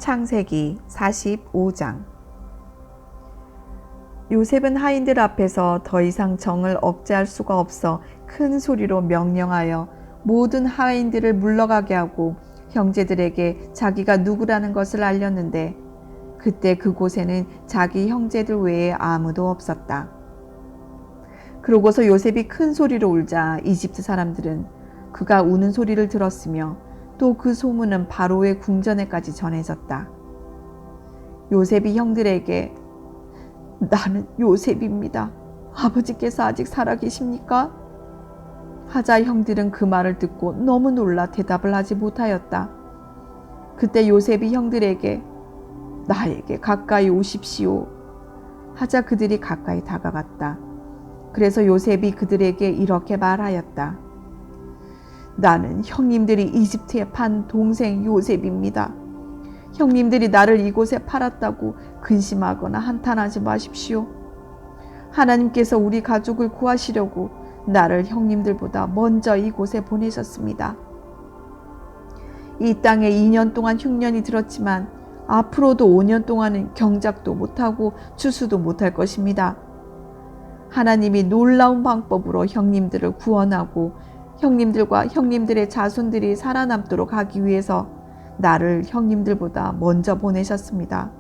창세기 45장. 요셉은 하인들 앞에서 더 이상 정을 억제할 수가 없어 큰 소리로 명령하여 모든 하인들을 물러가게 하고 형제들에게 자기가 누구라는 것을 알렸는데, 그때 그곳에는 자기 형제들 외에 아무도 없었다. 그러고서 요셉이 큰 소리로 울자 이집트 사람들은 그가 우는 소리를 들었으며 또 그 소문은 바로의 궁전에까지 전해졌다. 요셉이 형들에게 "나는 요셉입니다. 아버지께서 아직 살아계십니까?" 하자 형들은 그 말을 듣고 너무 놀라 대답을 하지 못하였다. 그때 요셉이 형들에게 "나에게 가까이 오십시오." 하자 그들이 가까이 다가갔다. 그래서 요셉이 그들에게 이렇게 말하였다. "나는 형님들이 이집트에 판 동생 요셉입니다. 형님들이 나를 이곳에 팔았다고 근심하거나 한탄하지 마십시오. 하나님께서 우리 가족을 구하시려고 나를 형님들보다 먼저 이곳에 보내셨습니다. 이 땅에 2년 동안 흉년이 들었지만 앞으로도 5년 동안은 경작도 못하고 추수도 못할 것입니다. 하나님이 놀라운 방법으로 형님들을 구원하고 형님들과 형님들의 자손들이 살아남도록 하기 위해서 나를 형님들보다 먼저 보내셨습니다.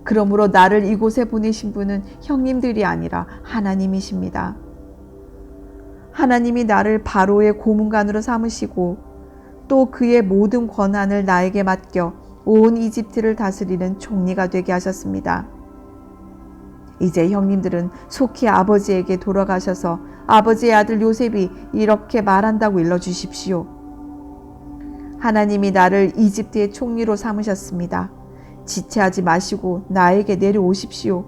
그러므로 나를 이곳에 보내신 분은 형님들이 아니라 하나님이십니다. 하나님이 나를 바로의 고문관으로 삼으시고 또 그의 모든 권한을 나에게 맡겨 온 이집트를 다스리는 총리가 되게 하셨습니다. 이제 형님들은 속히 아버지에게 돌아가셔서 아버지의 아들 요셉이 이렇게 말한다고 일러주십시오. 하나님이 나를 이집트의 총리로 삼으셨습니다. 지체하지 마시고 나에게 내려오십시오.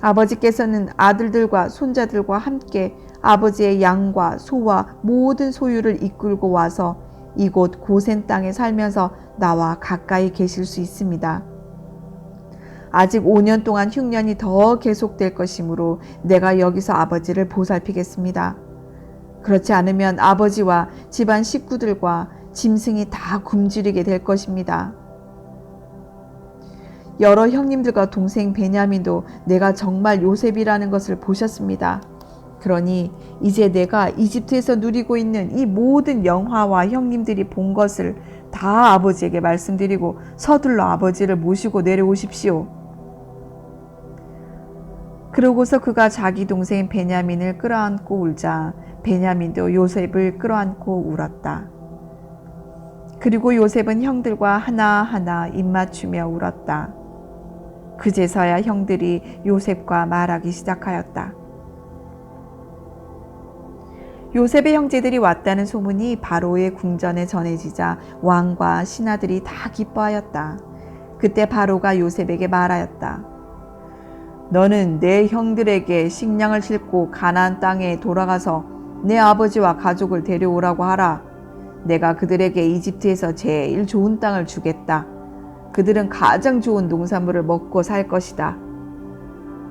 아버지께서는 아들들과 손자들과 함께 아버지의 양과 소와 모든 소유를 이끌고 와서 이곳 고센 땅에 살면서 나와 가까이 계실 수 있습니다. 아직 5년 동안 흉년이 더 계속될 것이므로 내가 여기서 아버지를 보살피겠습니다. 그렇지 않으면 아버지와 집안 식구들과 짐승이 다 굶주리게 될 것입니다. 여러 형님들과 동생 베냐민도 내가 정말 요셉이라는 것을 보셨습니다. 그러니 이제 내가 이집트에서 누리고 있는 이 모든 영화와 형님들이 본 것을 다 아버지에게 말씀드리고 서둘러 아버지를 모시고 내려오십시오. 그러고서 그가 자기 동생 베냐민을 끌어안고 울자 베냐민도 요셉을 끌어안고 울었다. 그리고 요셉은 형들과 하나하나 입맞추며 울었다. 그제서야 형들이 요셉과 말하기 시작하였다. 요셉의 형제들이 왔다는 소문이 바로의 궁전에 전해지자 왕과 신하들이 다 기뻐하였다. 그때 바로가 요셉에게 말하였다. 너는 내 형들에게 식량을 싣고 가나안 땅에 돌아가서 내 아버지와 가족을 데려오라고 하라. 내가 그들에게 이집트에서 제일 좋은 땅을 주겠다. 그들은 가장 좋은 농산물을 먹고 살 것이다.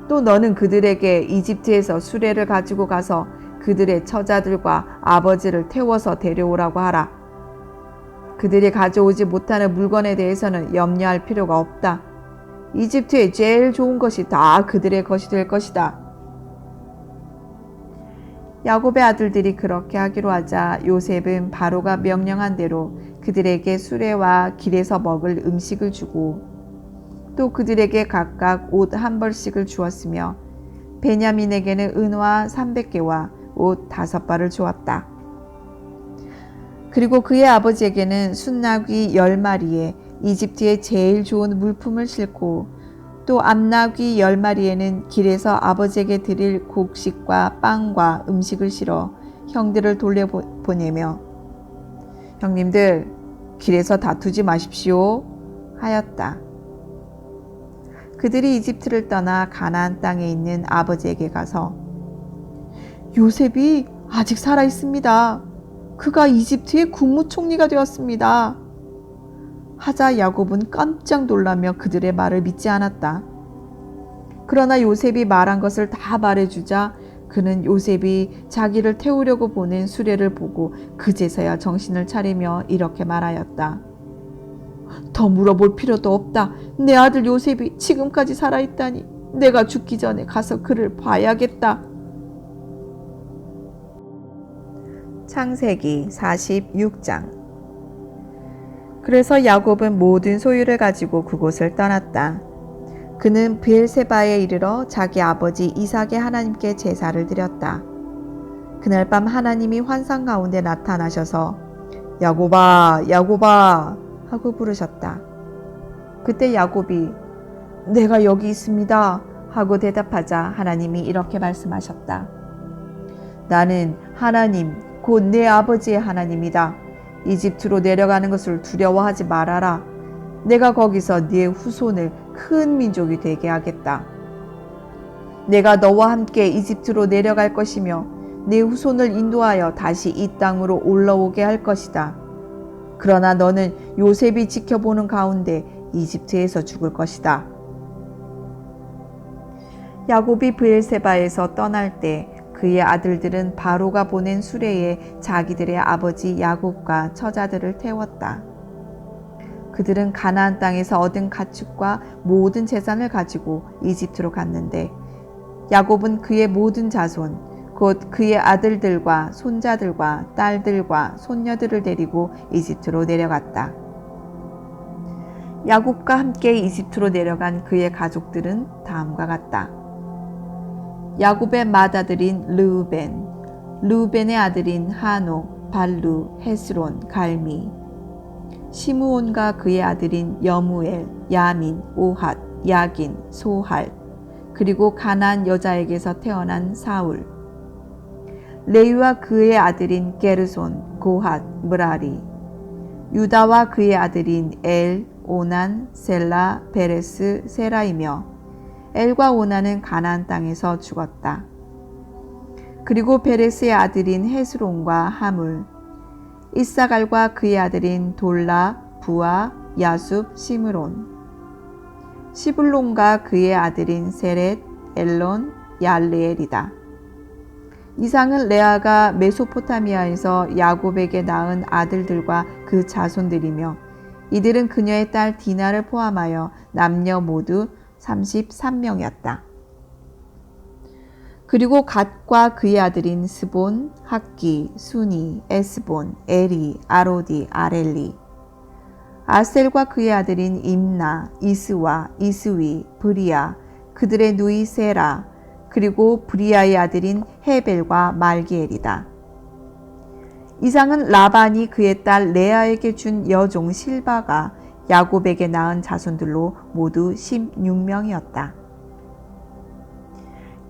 또 너는 그들에게 이집트에서 수레를 가지고 가서 그들의 처자들과 아버지를 태워서 데려오라고 하라. 그들이 가져오지 못하는 물건에 대해서는 염려할 필요가 없다. 이집트의 제일 좋은 것이 다 그들의 것이 될 것이다. 야곱의 아들들이 그렇게 하기로 하자 요셉은 바로가 명령한 대로 그들에게 수레와 길에서 먹을 음식을 주고 또 그들에게 각각 옷 한 벌씩을 주었으며 베냐민에게는 은화 300개와 옷 5벌을 주었다. 그리고 그의 아버지에게는 순나귀 10마리에 이집트의 제일 좋은 물품을 싣고 또 암나귀 10마리에는 길에서 아버지에게 드릴 곡식과 빵과 음식을 실어 형들을 돌려보내며 형님들 길에서 다투지 마십시오 하였다. 그들이 이집트를 떠나 가나안 땅에 있는 아버지에게 가서 요셉이 아직 살아 있습니다. 그가 이집트의 국무총리가 되었습니다. 하자 야곱은 깜짝 놀라며 그들의 말을 믿지 않았다. 그러나 요셉이 말한 것을 다 말해주자 그는 요셉이 자기를 태우려고 보낸 수레를 보고 그제서야 정신을 차리며 이렇게 말하였다. 더 물어볼 필요도 없다. 내 아들 요셉이 지금까지 살아있다니 내가 죽기 전에 가서 그를 봐야겠다. 창세기 46장. 그래서 야곱은 모든 소유를 가지고 그곳을 떠났다. 그는 브엘세바에 이르러 자기 아버지 이삭의 하나님께 제사를 드렸다. 그날 밤 하나님이 환상 가운데 나타나셔서 야곱아, 야곱아 하고 부르셨다. 그때 야곱이 내가 여기 있습니다 하고 대답하자 하나님이 이렇게 말씀하셨다. 나는 하나님, 곧 내 아버지의 하나님이다. 이집트로 내려가는 것을 두려워하지 말아라. 내가 거기서 네 후손을 큰 민족이 되게 하겠다. 내가 너와 함께 이집트로 내려갈 것이며 네 후손을 인도하여 다시 이 땅으로 올라오게 할 것이다. 그러나 너는 요셉이 지켜보는 가운데 이집트에서 죽을 것이다. 야곱이 브엘세바에서 떠날 때 그의 아들들은 바로가 보낸 수레에 자기들의 아버지 야곱과 처자들을 태웠다. 그들은 가나안 땅에서 얻은 가축과 모든 재산을 가지고 이집트로 갔는데 야곱은 그의 모든 자손, 곧 그의 아들들과 손자들과 딸들과 손녀들을 데리고 이집트로 내려갔다. 야곱과 함께 이집트로 내려간 그의 가족들은 다음과 같다. 야곱의 맏아들인 르우벤, 르우벤의 아들인 하노, 발루, 헤스론, 갈미, 시므온과 그의 아들인 여무엘, 야민, 오핫, 야긴, 소할, 그리고 가나안 여자에게서 태어난 사울, 레위와 그의 아들인 게르손, 고핫, 므라리, 유다와 그의 아들인 엘, 오난, 셀라, 베레스, 세라이며 엘과 오난은 가나안 땅에서 죽었다. 그리고 베레스의 아들인 헤스론과 하물, 이사갈과 그의 아들인 돌라, 부아, 야숲, 시므론, 시블론과 그의 아들인 세렛, 엘론, 얄레엘이다. 이상은 레아가 메소포타미아에서 야곱에게 낳은 아들들과 그 자손들이며 이들은 그녀의 딸 디나를 포함하여 남녀 모두 33명이었다. 그리고 갓과 그의 아들인 스본, 학기, 수니, 에스본, 에리, 아로디, 아렐리, 아셀과 그의 아들인 임나, 이스와, 이스위, 브리아, 그들의 누이 세라, 그리고 브리아의 아들인 헤벨과 말기엘이다. 이상은 라반이 그의 딸 레아에게 준 여종 실바가 야곱에게 낳은 자손들로 모두 16명이었다.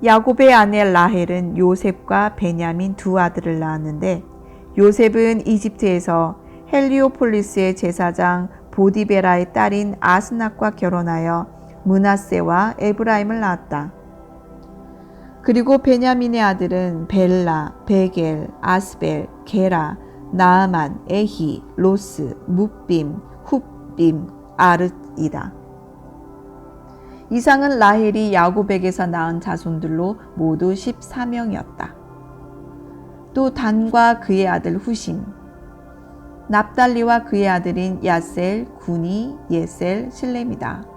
야곱의 아내 라헬은 요셉과 베냐민 두 아들을 낳았는데 요셉은 이집트에서 헬리오폴리스의 제사장 보디베라의 딸인 아스낙과 결혼하여 므낫세와 에브라임을 낳았다. 그리고 베냐민의 아들은 벨라, 베겔, 아스벨, 게라, 나아만, 에히, 로스, 뭇빔, 훗빔, 아르이다. 이상은 라헬이 야곱에게서 낳은 자손들로 모두 14명이었다. 또 단과 그의 아들 후심, 납달리와 그의 아들인 야셀, 구니, 예셀, 실렘이다.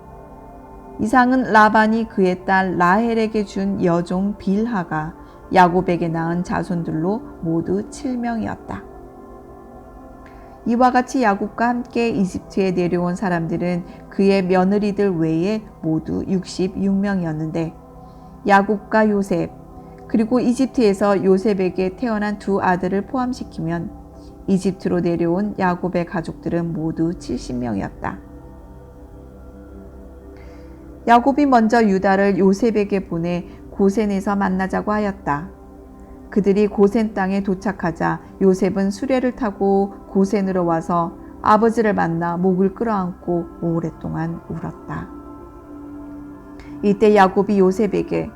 이상은 라반이 그의 딸 라헬에게 준 여종 빌하가 야곱에게 낳은 자손들로 모두 7명이었다. 이와 같이 야곱과 함께 이집트에 내려온 사람들은 그의 며느리들 외에 모두 66명이었는데 야곱과 요셉 그리고 이집트에서 요셉에게 태어난 두 아들을 포함시키면 이집트로 내려온 야곱의 가족들은 모두 70명이었다. 야곱이 먼저 유다를 요셉에게 보내 고센에서 만나자고 하였다. 그들이 고센 땅에 도착하자 요셉은 수레를 타고 고센으로 와서 아버지를 만나 목을 끌어안고 오랫동안 울었다. 이때 야곱이 요셉에게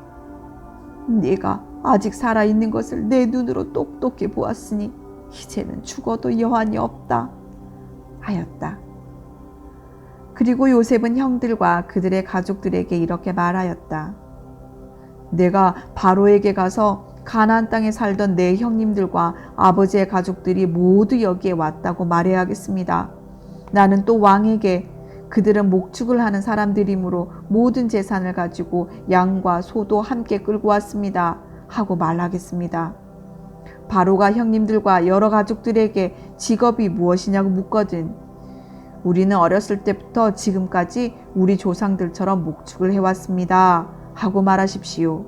네가 아직 살아있는 것을 내 눈으로 똑똑히 보았으니 이제는 죽어도 여한이 없다 하였다. 그리고 요셉은 형들과 그들의 가족들에게 이렇게 말하였다. 내가 바로에게 가서 가나안 땅에 살던 내 형님들과 아버지의 가족들이 모두 여기에 왔다고 말해야겠습니다. 나는 또 왕에게 그들은 목축을 하는 사람들이므로 모든 재산을 가지고 양과 소도 함께 끌고 왔습니다 하고 말하겠습니다. 바로가 형님들과 여러 가족들에게 직업이 무엇이냐고 묻거든 우리는 어렸을 때부터 지금까지 우리 조상들처럼 목축을 해왔습니다 하고 말하십시오.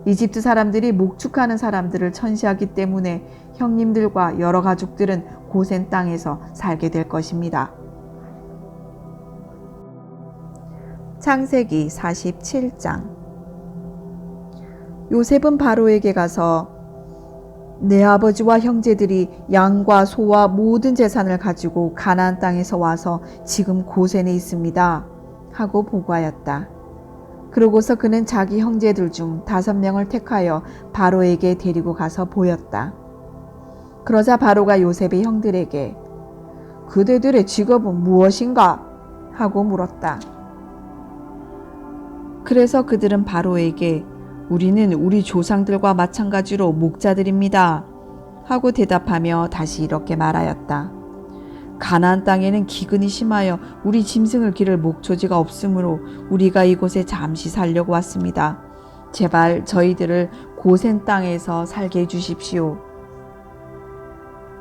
이집트 사람들이 목축하는 사람들을 천시하기 때문에 형님들과 여러 가족들은 고센 땅에서 살게 될 것입니다. 창세기 47장. 요셉은 바로에게 가서 내 아버지와 형제들이 양과 소와 모든 재산을 가지고 가나안 땅에서 와서 지금 고센에 있습니다 하고 보고하였다. 그러고서 그는 자기 형제들 중 5명을 택하여 바로에게 데리고 가서 보였다. 그러자 바로가 요셉의 형들에게 그대들의 직업은 무엇인가? 하고 물었다. 그래서 그들은 바로에게 우리는 우리 조상들과 마찬가지로 목자들입니다 하고 대답하며 다시 이렇게 말하였다. 가나안 땅에는 기근이 심하여 우리 짐승을 기를 목초지가 없으므로 우리가 이곳에 잠시 살려고 왔습니다. 제발 저희들을 고센 땅에서 살게 해주십시오.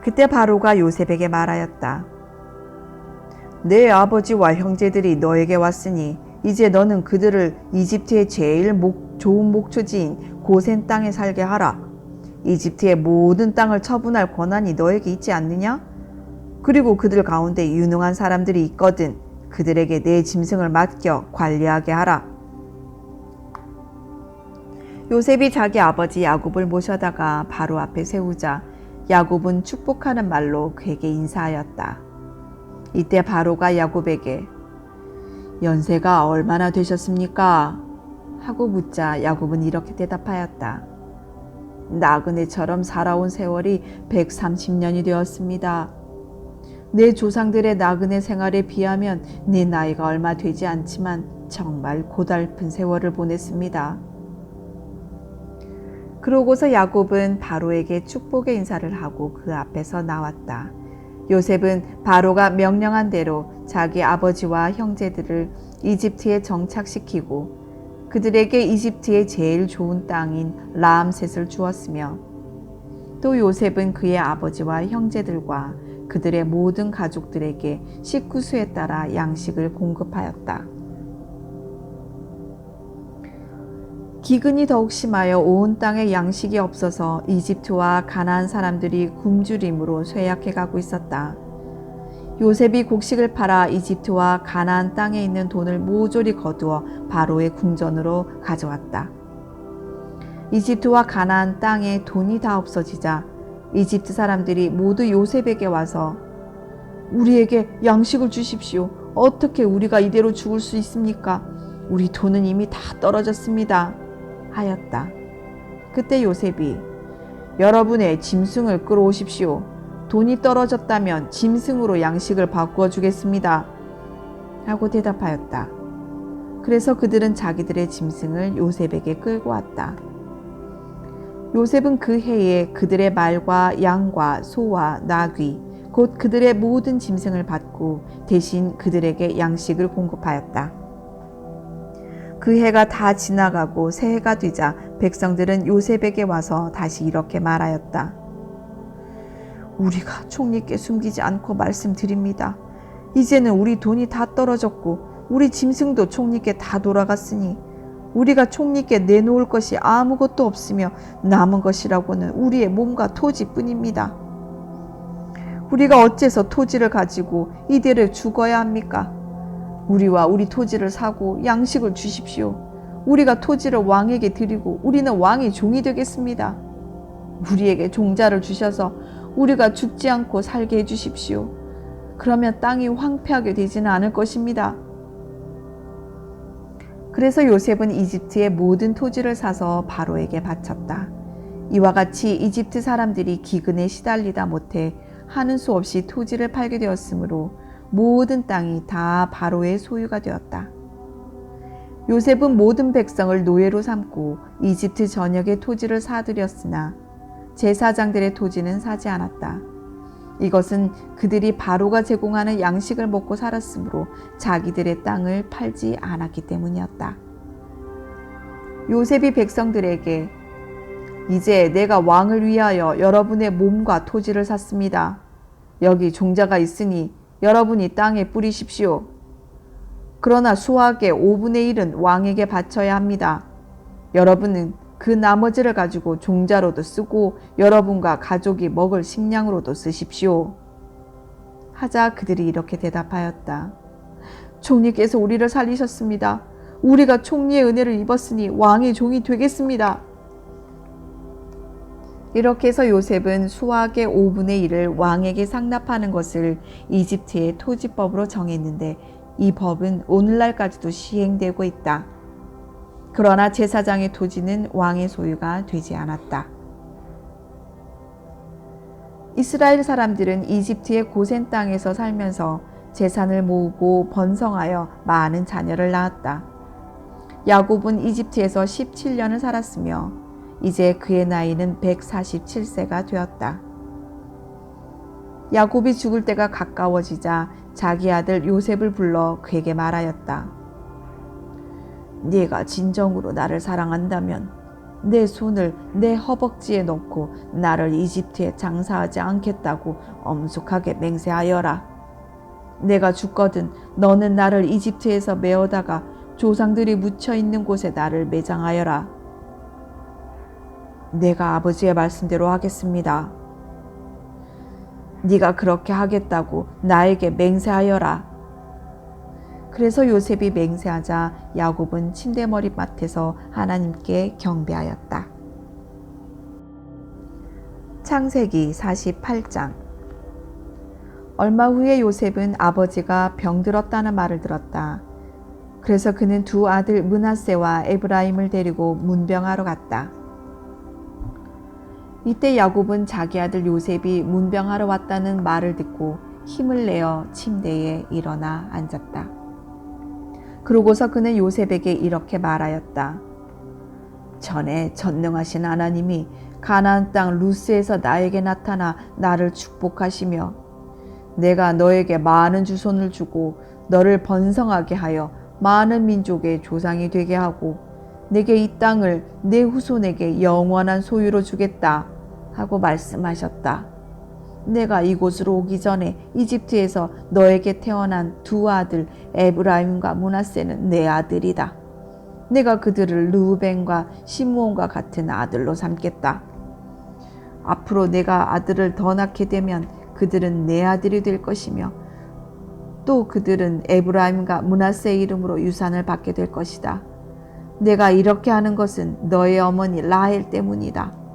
그때 바로가 요셉에게 말하였다. 내 아버지와 형제들이 너에게 왔으니 이제 너는 그들을 이집트의 제일 좋은 목초지인 고센 땅에 살게 하라. 이집트의 모든 땅을 처분할 권한이 너에게 있지 않느냐? 그리고 그들 가운데 유능한 사람들이 있거든 그들에게 내 짐승을 맡겨 관리하게 하라. 요셉이 자기 아버지 야곱을 모셔다가 바로 앞에 세우자 야곱은 축복하는 말로 그에게 인사하였다. 이때 바로가 야곱에게 연세가 얼마나 되셨습니까? 하고 묻자 야곱은 이렇게 대답하였다. 나그네처럼 살아온 세월이 130년이 되었습니다. 내 조상들의 나그네 생활에 비하면 내 나이가 얼마 되지 않지만 정말 고달픈 세월을 보냈습니다. 그러고서 야곱은 바로에게 축복의 인사를 하고 그 앞에서 나왔다. 요셉은 바로가 명령한 대로 자기 아버지와 형제들을 이집트에 정착시키고 그들에게 이집트의 제일 좋은 땅인 라암셋을 주었으며 또 요셉은 그의 아버지와 형제들과 그들의 모든 가족들에게 식구수에 따라 양식을 공급하였다. 기근이 더욱 심하여 온 땅에 양식이 없어서 이집트와 가나안 사람들이 굶주림으로 쇠약해 가고 있었다. 요셉이 곡식을 팔아 이집트와 가나안 땅에 있는 돈을 모조리 거두어 바로의 궁전으로 가져왔다. 이집트와 가나안 땅에 돈이 다 없어지자 이집트 사람들이 모두 요셉에게 와서 우리에게 양식을 주십시오. 어떻게 우리가 이대로 죽을 수 있습니까? 우리 돈은 이미 다 떨어졌습니다. 하였다. 그때 요셉이 여러분의 짐승을 끌어오십시오. 돈이 떨어졌다면 짐승으로 양식을 바꾸어 주겠습니다. 하고 대답하였다. 그래서 그들은 자기들의 짐승을 요셉에게 끌고 왔다. 요셉은 그 해에 그들의 말과 양과 소와 나귀 곧 그들의 모든 짐승을 받고 대신 그들에게 양식을 공급하였다. 그 해가 다 지나가고 새해가 되자 백성들은 요셉에게 와서 다시 이렇게 말하였다. 우리가 총리께 숨기지 않고 말씀드립니다. 이제는 우리 돈이 다 떨어졌고 우리 짐승도 총리께 다 돌아갔으니 우리가 총리께 내놓을 것이 아무것도 없으며 남은 것이라고는 우리의 몸과 토지뿐입니다. 우리가 어째서 토지를 가지고 이대로 죽어야 합니까? 우리와 우리 토지를 사고 양식을 주십시오. 우리가 토지를 왕에게 드리고 우리는 왕의 종이 되겠습니다. 우리에게 종자를 주셔서 우리가 죽지 않고 살게 해주십시오. 그러면 땅이 황폐하게 되지는 않을 것입니다. 그래서 요셉은 이집트의 모든 토지를 사서 바로에게 바쳤다. 이와 같이 이집트 사람들이 기근에 시달리다 못해 하는 수 없이 토지를 팔게 되었으므로 모든 땅이 다 바로의 소유가 되었다. 요셉은 모든 백성을 노예로 삼고 이집트 전역의 토지를 사들였으나 제사장들의 토지는 사지 않았다. 이것은 그들이 바로가 제공하는 양식을 먹고 살았으므로 자기들의 땅을 팔지 않았기 때문이었다. 요셉이 백성들에게 이제 내가 왕을 위하여 여러분의 몸과 토지를 샀습니다. 여기 종자가 있으니 여러분이 땅에 뿌리십시오. 그러나 수확의 5분의 1은 왕에게 바쳐야 합니다. 여러분은 그 나머지를 가지고 종자로도 쓰고 여러분과 가족이 먹을 식량으로도 쓰십시오. 하자 그들이 이렇게 대답하였다. 총리께서 우리를 살리셨습니다. 우리가 총리의 은혜를 입었으니 왕의 종이 되겠습니다. 이렇게 해서 요셉은 수확의 5분의 1을 왕에게 상납하는 것을 이집트의 토지법으로 정했는데 이 법은 오늘날까지도 시행되고 있다. 그러나 제사장의 토지는 왕의 소유가 되지 않았다. 이스라엘 사람들은 이집트의 고센 땅에서 살면서 재산을 모으고 번성하여 많은 자녀를 낳았다. 야곱은 이집트에서 17년을 살았으며 이제 그의 나이는 147세가 되었다. 야곱이 죽을 때가 가까워지자 자기 아들 요셉을 불러 그에게 말하였다. 네가 진정으로 나를 사랑한다면 내 손을 내 허벅지에 넣고 나를 이집트에 장사하지 않겠다고 엄숙하게 맹세하여라. 내가 죽거든 너는 나를 이집트에서 메어다가 조상들이 묻혀 있는 곳에 나를 매장하여라. 내가 아버지의 말씀대로 하겠습니다. 네가 그렇게 하겠다고 나에게 맹세하여라. 그래서 요셉이 맹세하자 야곱은 침대 머리맡에서 하나님께 경배하였다. 창세기 48장. 얼마 후에 요셉은 아버지가 병들었다는 말을 들었다. 그래서 그는 두 아들 므낫세와 에브라임을 데리고 문병하러 갔다. 이때 야곱은 자기 아들 요셉이 문병하러 왔다는 말을 듣고 힘을 내어 침대에 일어나 앉았다. 그러고서 그는 요셉에게 이렇게 말하였다. 전에 전능하신 하나님이 가나안 땅 루스에서 나에게 나타나 나를 축복하시며 내가 너에게 많은 주손을 주고 너를 번성하게 하여 많은 민족의 조상이 되게 하고 내게 이 땅을 내 후손에게 영원한 소유로 주겠다 하고 말씀하셨다. 내가 이곳으로 오기 전에 이집트에서 너에게 태어난 두 아들 에브라임과 므낫세는 내 아들이다. 내가 그들을 르우벤과 시므온과 같은 아들로 삼겠다. 앞으로 내가 아들을 더 낳게 되면 그들은 내 아들이 될 것이며 또 그들은 에브라임과 므낫세 이름으로 유산을 받게 될 것이다. 내가 이렇게 하는 것은 너의 어머니 라헬 때문이다.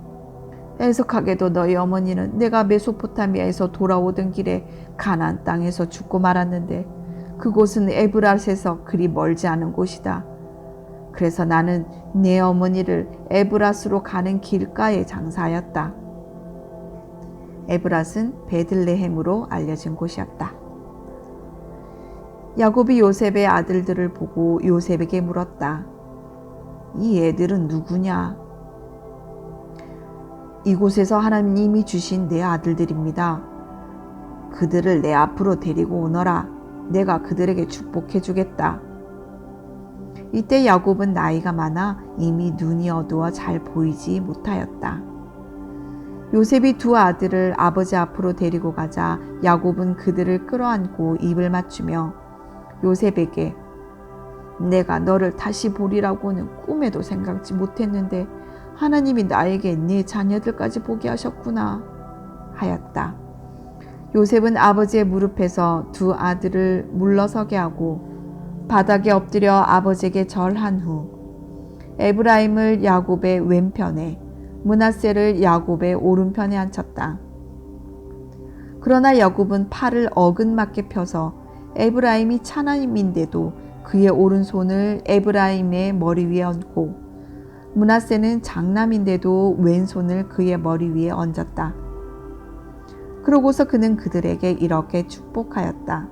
애석하게도 너희 어머니는 내가 메소포타미아에서 돌아오던 길에 가나안 땅에서 죽고 말았는데 그곳은 에브랏에서 그리 멀지 않은 곳이다. 그래서 나는 내 어머니를 에브랏으로 가는 길가에 장사하였다. 에브랏은 베들레헴으로 알려진 곳이었다. 야곱이 요셉의 아들들을 보고 요셉에게 물었다. 이 애들은 누구냐? 이곳에서 하나님이 주신 내 아들들입니다. 그들을 내 앞으로 데리고 오너라. 내가 그들에게 축복해 주겠다. 이때 야곱은 나이가 많아 이미 눈이 어두워 잘 보이지 못하였다. 요셉이 두 아들을 아버지 앞으로 데리고 가자 야곱은 그들을 끌어안고 입을 맞추며 요셉에게 내가 너를 다시 보리라고는 꿈에도 생각지 못했는데 하나님이 나에게 네 자녀들까지 보게 하셨구나 하였다. 요셉은 아버지의 무릎에서 두 아들을 물러서게 하고 바닥에 엎드려 아버지에게 절한 후 에브라임을 야곱의 왼편에 므낫세를 야곱의 오른편에 앉혔다. 그러나 야곱은 팔을 어긋맞게 펴서 에브라임이 차남인데도 그의 오른손을 에브라임의 머리 위에 얹고 므낫세는 장남인데도 왼손을 그의 머리 위에 얹었다. 그러고서 그는 그들에게 이렇게 축복하였다.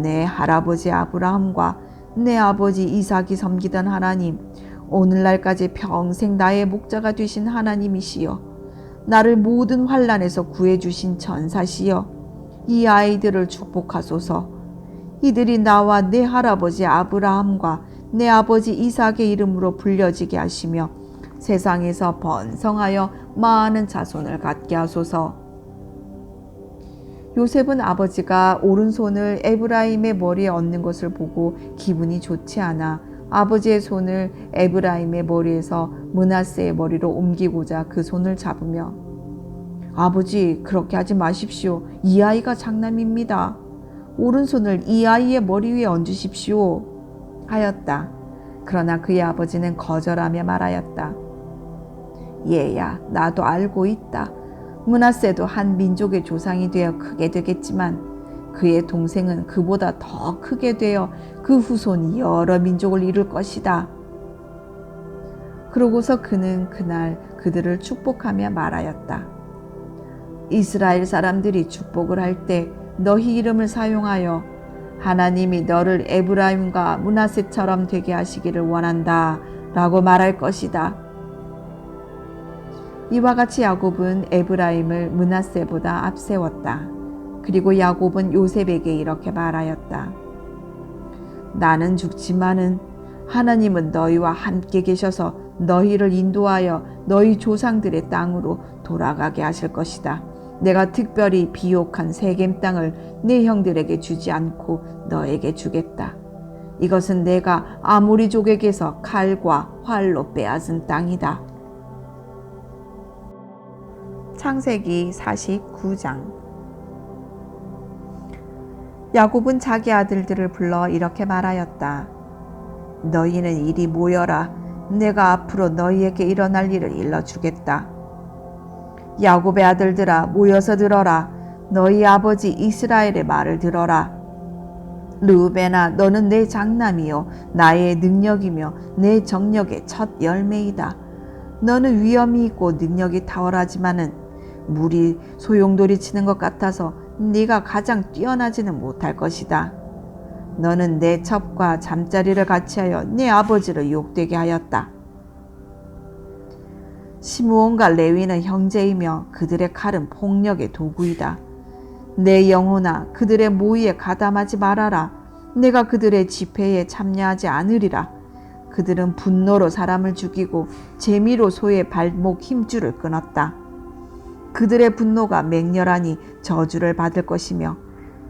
내 할아버지 아브라함과 내 아버지 이삭이 섬기던 하나님, 오늘날까지 평생 나의 목자가 되신 하나님이시여, 나를 모든 환난에서 구해주신 전사시여, 이 아이들을 축복하소서. 이들이 나와 내 할아버지 아브라함과 내 아버지 이삭의 이름으로 불려지게 하시며 세상에서 번성하여 많은 자손을 갖게 하소서. 요셉은 아버지가 오른손을 에브라임의 머리에 얹는 것을 보고 기분이 좋지 않아 아버지의 손을 에브라임의 머리에서 므낫세의 머리로 옮기고자 그 손을 잡으며, 아버지, 그렇게 하지 마십시오. 이 아이가 장남입니다. 오른손을 이 아이의 머리 위에 얹으십시오 하였다. 그러나 그의 아버지는 거절하며 말하였다. 얘야, 나도 알고 있다. 므낫세도 한 민족의 조상이 되어 크게 되겠지만 그의 동생은 그보다 더 크게 되어 그 후손이 여러 민족을 이룰 것이다. 그러고서 그는 그날 그들을 축복하며 말하였다. 이스라엘 사람들이 축복을 할 때 너희 이름을 사용하여 하나님이 너를 에브라임과 므낫세처럼 되게 하시기를 원한다 라고 말할 것이다. 이와 같이 야곱은 에브라임을 므낫세보다 앞세웠다. 그리고 야곱은 요셉에게 이렇게 말하였다. 나는 죽지만은 하나님은 너희와 함께 계셔서 너희를 인도하여 너희 조상들의 땅으로 돌아가게 하실 것이다. 내가 특별히 비옥한 세겜 땅을 네 형들에게 주지 않고 너에게 주겠다. 이것은 내가 아모리족에게서 칼과 활로 빼앗은 땅이다. 창세기 49장. 야곱은 자기 아들들을 불러 이렇게 말하였다. 너희는 이리 모여라. 내가 앞으로 너희에게 일어날 일을 일러주겠다. 야곱의 아들들아, 모여서 들어라. 너희 아버지 이스라엘의 말을 들어라. 르우벤아, 너는 내 장남이요 나의 능력이며 내 정력의 첫 열매이다. 너는 위엄이 있고 능력이 탁월하지만은 물이 소용돌이 치는 것 같아서 네가 가장 뛰어나지는 못할 것이다. 너는 내 첩과 잠자리를 같이하여 내 아버지를 욕되게 하였다. 시므온과 레위는 형제이며 그들의 칼은 폭력의 도구이다. 내 영혼아, 그들의 모의에 가담하지 말아라. 내가 그들의 집회에 참여하지 않으리라. 그들은 분노로 사람을 죽이고 재미로 소의 발목 힘줄을 끊었다. 그들의 분노가 맹렬하니 저주를 받을 것이며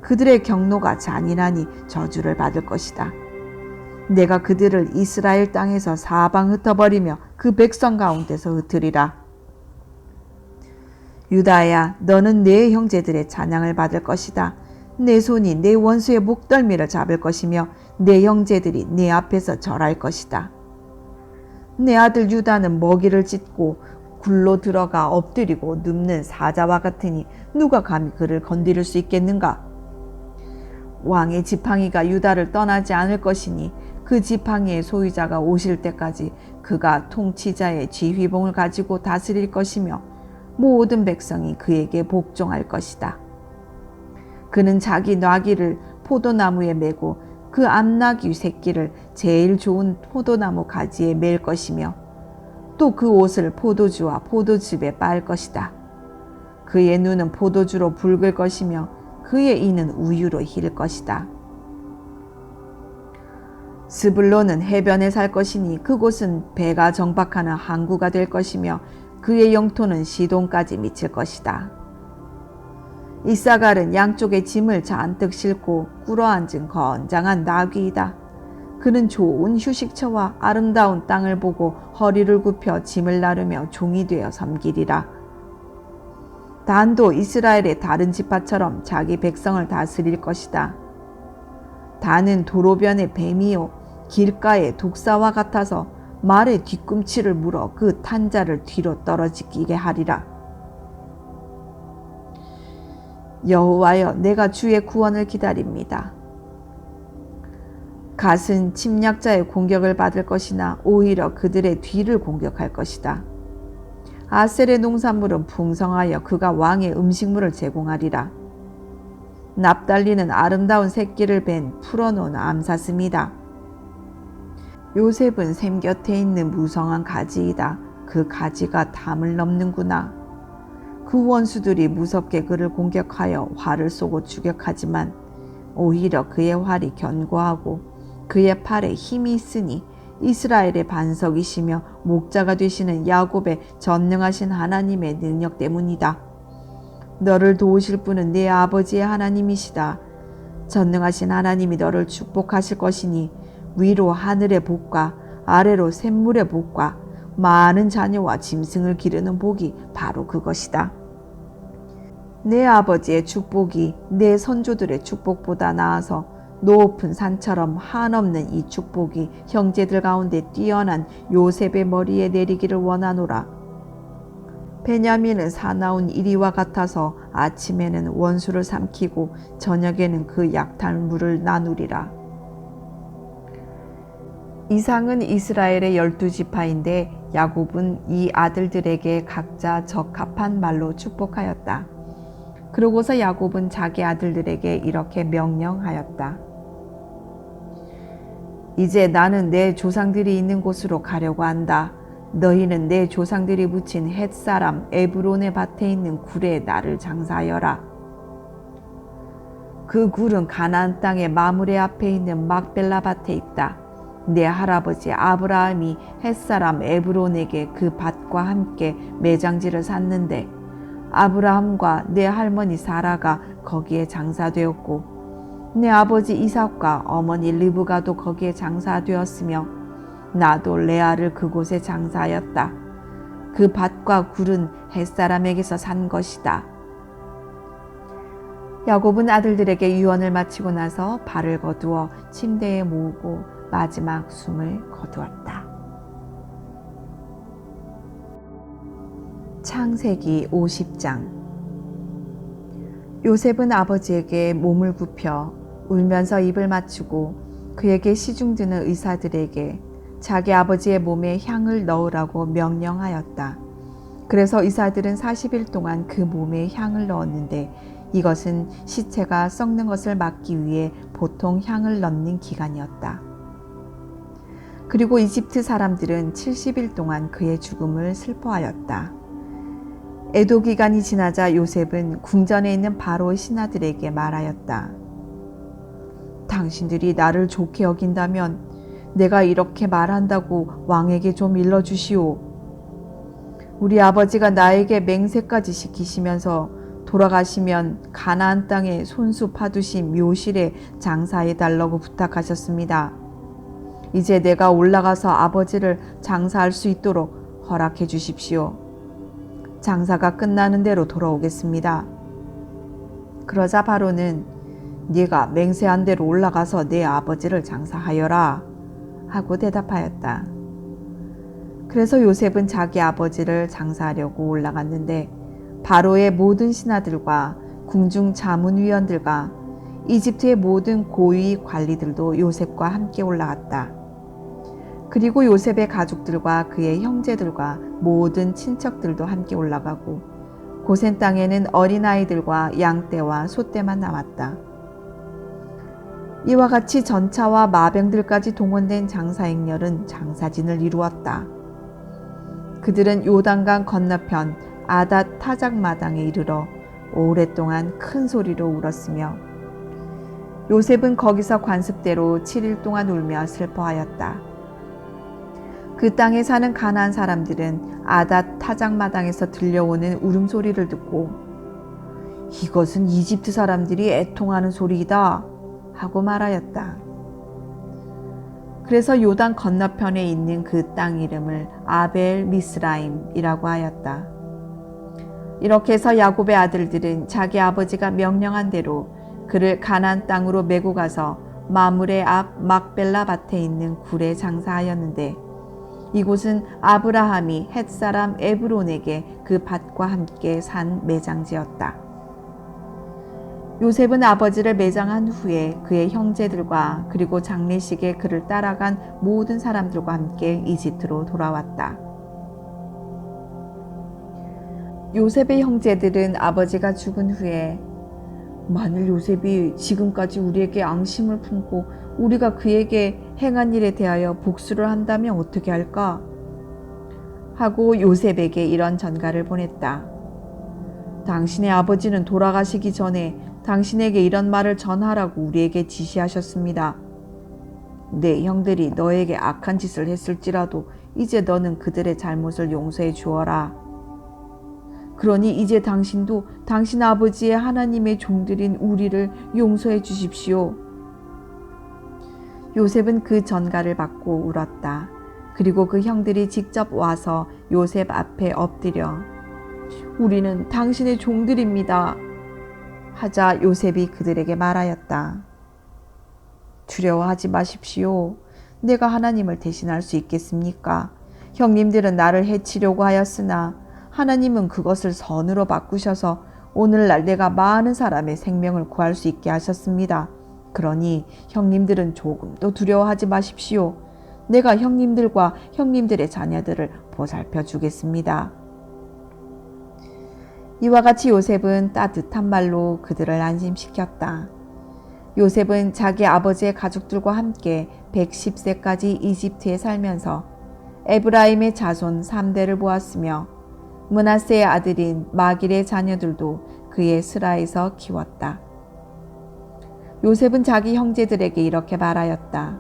그들의 경노가 잔인하니 저주를 받을 것이다. 내가 그들을 이스라엘 땅에서 사방 흩어버리며 그 백성 가운데서 흩으리라. 유다야, 너는 내 형제들의 찬양을 받을 것이다. 내 손이 내 원수의 목덜미를 잡을 것이며 내 형제들이 내 앞에서 절할 것이다. 내 아들 유다는 먹이를 찢고 굴로 들어가 엎드리고 눕는 사자와 같으니 누가 감히 그를 건드릴 수 있겠는가? 왕의 지팡이가 유다를 떠나지 않을 것이니 그 지팡이의 소유자가 오실 때까지 그가 통치자의 지휘봉을 가지고 다스릴 것이며 모든 백성이 그에게 복종할 것이다. 그는 자기 나귀를 포도나무에 메고 그 암나귀 새끼를 제일 좋은 포도나무 가지에 맬 것이며 또 그 옷을 포도주와 포도즙에 빨 것이다. 그의 눈은 포도주로 붉을 것이며 그의 이는 우유로 힐 것이다. 스불론은 해변에 살 것이니 그곳은 배가 정박하는 항구가 될 것이며 그의 영토는 시돈까지 미칠 것이다. 이사갈은 양쪽에 짐을 잔뜩 싣고 꿇어앉은 건장한 나귀이다. 그는 좋은 휴식처와 아름다운 땅을 보고 허리를 굽혀 짐을 나르며 종이 되어 섬기리라. 단도 이스라엘의 다른 지파처럼 자기 백성을 다스릴 것이다. 단은 도로변의 뱀이요 길가의 독사와 같아서 말의 뒤꿈치를 물어 그 탄자를 뒤로 떨어지게 하리라. 여호와여, 내가 주의 구원을 기다립니다. 갓은 침략자의 공격을 받을 것이나 오히려 그들의 뒤를 공격할 것이다. 아셀의 농산물은 풍성하여 그가 왕의 음식물을 제공하리라. 납달리는 아름다운 새끼를 벤 풀어놓은 암사슴이다. 요셉은 샘 곁에 있는 무성한 가지이다. 그 가지가 담을 넘는구나. 그 원수들이 무섭게 그를 공격하여 활을 쏘고 추격하지만 오히려 그의 활이 견고하고 그의 팔에 힘이 있으니 이스라엘의 반석이시며 목자가 되시는 야곱의 전능하신 하나님의 능력 때문이다. 너를 도우실 분은 네 아버지의 하나님이시다. 전능하신 하나님이 너를 축복하실 것이니 위로 하늘의 복과 아래로 샘물의 복과 많은 자녀와 짐승을 기르는 복이 바로 그것이다. 내 아버지의 축복이 내 선조들의 축복보다 나아서 높은 산처럼 한없는 이 축복이 형제들 가운데 뛰어난 요셉의 머리에 내리기를 원하노라. 베냐민은 사나운 이리와 같아서 아침에는 원수를 삼키고 저녁에는 그 약탈물을 나누리라. 이상은 이스라엘의 12지파인데 야곱은 이 아들들에게 각자 적합한 말로 축복하였다. 그러고서 야곱은 자기 아들들에게 이렇게 명령하였다. 이제 나는 내 조상들이 있는 곳으로 가려고 한다. 너희는 내 조상들이 묻힌 헷사람 에브론의 밭에 있는 굴에 나를 장사하여라. 그 굴은 가나안 땅의 마므레 앞에 있는 막벨라 밭에 있다. 내 할아버지 아브라함이 헷사람 에브론에게 그 밭과 함께 매장지를 샀는데 아브라함과 내 할머니 사라가 거기에 장사되었고 내 아버지 이삭과 어머니 리브가도 거기에 장사되었으며 나도 레아를 그곳에 장사하였다. 그 밭과 굴은 헷사람에게서 산 것이다. 야곱은 아들들에게 유언을 마치고 나서 발을 거두어 침대에 모으고 마지막 숨을 거두었다. 창세기 50장. 요셉은 아버지에게 몸을 굽혀 울면서 입을 맞추고 그에게 시중드는 의사들에게 자기 아버지의 몸에 향을 넣으라고 명령하였다. 그래서 의사들은 40일 동안 그 몸에 향을 넣었는데 이것은 시체가 썩는 것을 막기 위해 보통 향을 넣는 기간이었다. 그리고 이집트 사람들은 70일 동안 그의 죽음을 슬퍼하였다. 애도 기간이 지나자 요셉은 궁전에 있는 바로의 신하들에게 말하였다. 당신들이 나를 좋게 여긴다면 내가 이렇게 말한다고 왕에게 좀 일러주시오. 우리 아버지가 나에게 맹세까지 시키시면서 돌아가시면 가나안 땅에 손수 파두신 묘실에 장사해 달라고 부탁하셨습니다. 이제 내가 올라가서 아버지를 장사할 수 있도록 허락해 주십시오. 장사가 끝나는 대로 돌아오겠습니다. 그러자 바로는 네가 맹세한 대로 올라가서 내 아버지를 장사하여라 하고 대답하였다. 그래서 요셉은 자기 아버지를 장사하려고 올라갔는데 바로의 모든 신하들과 궁중 자문위원들과 이집트의 모든 고위 관리들도 요셉과 함께 올라갔다. 그리고 요셉의 가족들과 그의 형제들과 모든 친척들도 함께 올라가고 고센 땅에는 어린아이들과 양떼와 소떼만 남았다. 이와 같이 전차와 마병들까지 동원된 장사행렬은 장사진을 이루었다. 그들은 요단강 건너편 아닷 타작 마당에 이르러 오랫동안 큰 소리로 울었으며 요셉은 거기서 관습대로 7일 동안 울며 슬퍼하였다. 그 땅에 사는 가나안 사람들은 아닷 타작 마당에서 들려오는 울음소리를 듣고 이것은 이집트 사람들이 애통하는 소리이다 하고 말하였다. 그래서 요단 건너편에 있는 그 땅 이름을 아벨 미스라임이라고 하였다. 이렇게 해서 야곱의 아들들은 자기 아버지가 명령한 대로 그를 가나안 땅으로 메고 가서 마므레 앞 막벨라 밭에 있는 굴에 장사하였는데 이곳은 아브라함이 헷사람 에브론에게 그 밭과 함께 산 매장지였다. 요셉은 아버지를 매장한 후에 그의 형제들과 그리고 장례식에 그를 따라간 모든 사람들과 함께 이집트로 돌아왔다. 요셉의 형제들은 아버지가 죽은 후에 만일 요셉이 지금까지 우리에게 앙심을 품고 우리가 그에게 행한 일에 대하여 복수를 한다면 어떻게 할까? 하고 요셉에게 이런 전가를 보냈다. 당신의 아버지는 돌아가시기 전에 당신에게 이런 말을 전하라고 우리에게 지시하셨습니다. 내 형들이 너에게 악한 짓을 했을지라도 이제 너는 그들의 잘못을 용서해 주어라. 그러니 이제 당신도 당신 아버지의 하나님의 종들인 우리를 용서해 주십시오. 요셉은 그 전가를 받고 울었다. 그리고 그 형들이 직접 와서 요셉 앞에 엎드려 우리는 당신의 종들입니다 하자 요셉이 그들에게 말하였다. 두려워하지 마십시오. 내가 하나님을 대신할 수 있겠습니까? 형님들은 나를 해치려고 하였으나 하나님은 그것을 선으로 바꾸셔서 오늘날 내가 많은 사람의 생명을 구할 수 있게 하셨습니다. 그러니 형님들은 조금도 두려워하지 마십시오. 내가 형님들과 형님들의 자녀들을 보살펴 주겠습니다. 이와 같이 요셉은 따뜻한 말로 그들을 안심시켰다. 요셉은 자기 아버지의 가족들과 함께 110세까지 이집트에 살면서 에브라임의 자손 3대를 보았으며 므낫세의 아들인 마길의 자녀들도 그의 스라에서 키웠다. 요셉은 자기 형제들에게 이렇게 말하였다.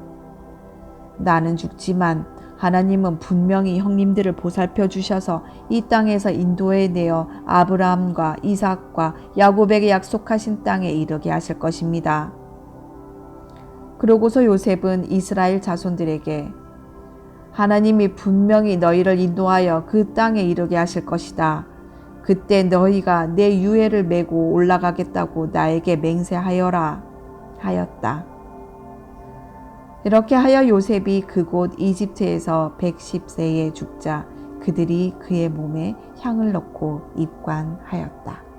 나는 죽지만 하나님은 분명히 형님들을 보살펴 주셔서 이 땅에서 인도해 내어 아브라함과 이삭과 야곱에게 약속하신 땅에 이르게 하실 것입니다. 그러고서 요셉은 이스라엘 자손들에게 하나님이 분명히 너희를 인도하여 그 땅에 이르게 하실 것이다. 그때 너희가 내 유해를 메고 올라가겠다고 나에게 맹세하여라 하였다. 이렇게 하여 요셉이 그곳 이집트에서 110세에 죽자 그들이 그의 몸에 향을 넣고 입관하였다.